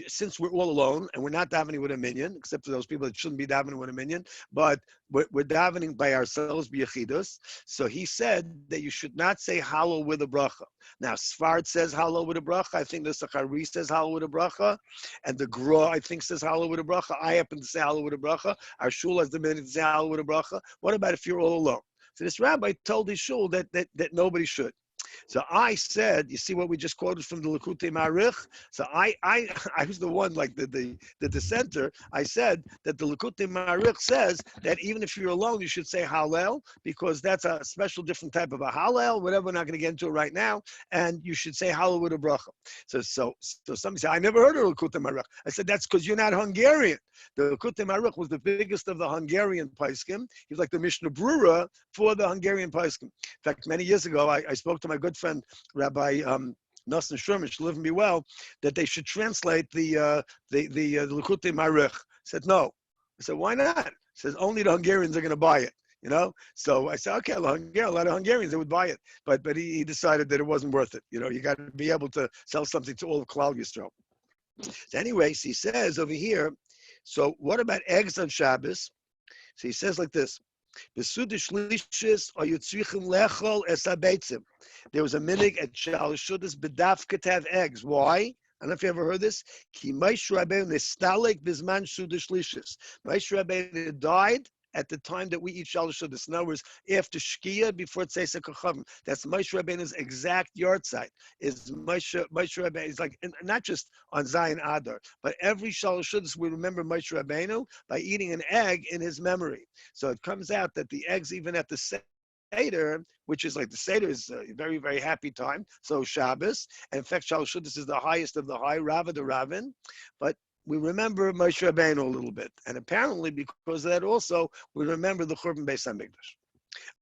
since we're all alone and we're not davening with a minyan, except for those people that shouldn't be davening with a minyan, but we're davening by ourselves, Kehillas. So he said that you should not say halal with a bracha. Now, Sfard says halal with a bracha. I think the Sachari says halal with a bracha. And the Gra, I think, says halal with a bracha. I happen to say halal with a bracha. Our shul has the minyan to say halal with a bracha. What about if you're all alone? So this rabbi told his shul that nobody should. So I said, you see what we just quoted from the Likutei Ma'arich? So I was the one, like the dissenter. I said that the Likutei Ma'arich says that even if you're alone, you should say Hallel, because that's a special different type of a Hallel, whatever, we're not going to get into it right now, and you should say Hallel with a bracha. So somebody said, I never heard of Likutei Ma'arich. I said, that's because you're not Hungarian. The Likutei Ma'arich was the biggest of the Hungarian Paiskim. He was like the Mishnah Brura for the Hungarian Paiskim. In fact, many years ago, I spoke to my good friend, Rabbi Nosson Shermish, live and be well, that they should translate the Likutei Ma'arich. I said, no. I said, why not? He says, only the Hungarians are going to buy it. So I said, okay, a lot of Hungarians, they would buy it. But he decided that it wasn't worth it. You got to be able to sell something to all of Klal Yisrael. So anyways, he says over here, so what about eggs on Shabbos? So he says like this. There was a minig at Shabbos bedafka to have eggs. Why? I don't know if you ever heard this. Ki Moshe Rabbeinu nestalik bizman sudish lishis. Moshe Rabbeinu died at the time that we eat Shalosh Shudas. In other words, after Shkia, before Tzeis HaKochavim. That's Moshe Rabbeinu's exact yard site. Is Moshe Rabbeinu, is like, not just on Zion Adar, but every Shalosh Shudas we remember Moshe Rabbeinu by eating an egg in his memory. So it comes out that the eggs, even at the Seder, which is like the Seder is a very, very happy time. So Shabbos, and in fact, Shalosh Shudas is the highest of the high, Rava the Ravin, but we remember Moshe Rabbeinu a little bit. And apparently, because of that also, we remember the Churban Beis HaMikdash.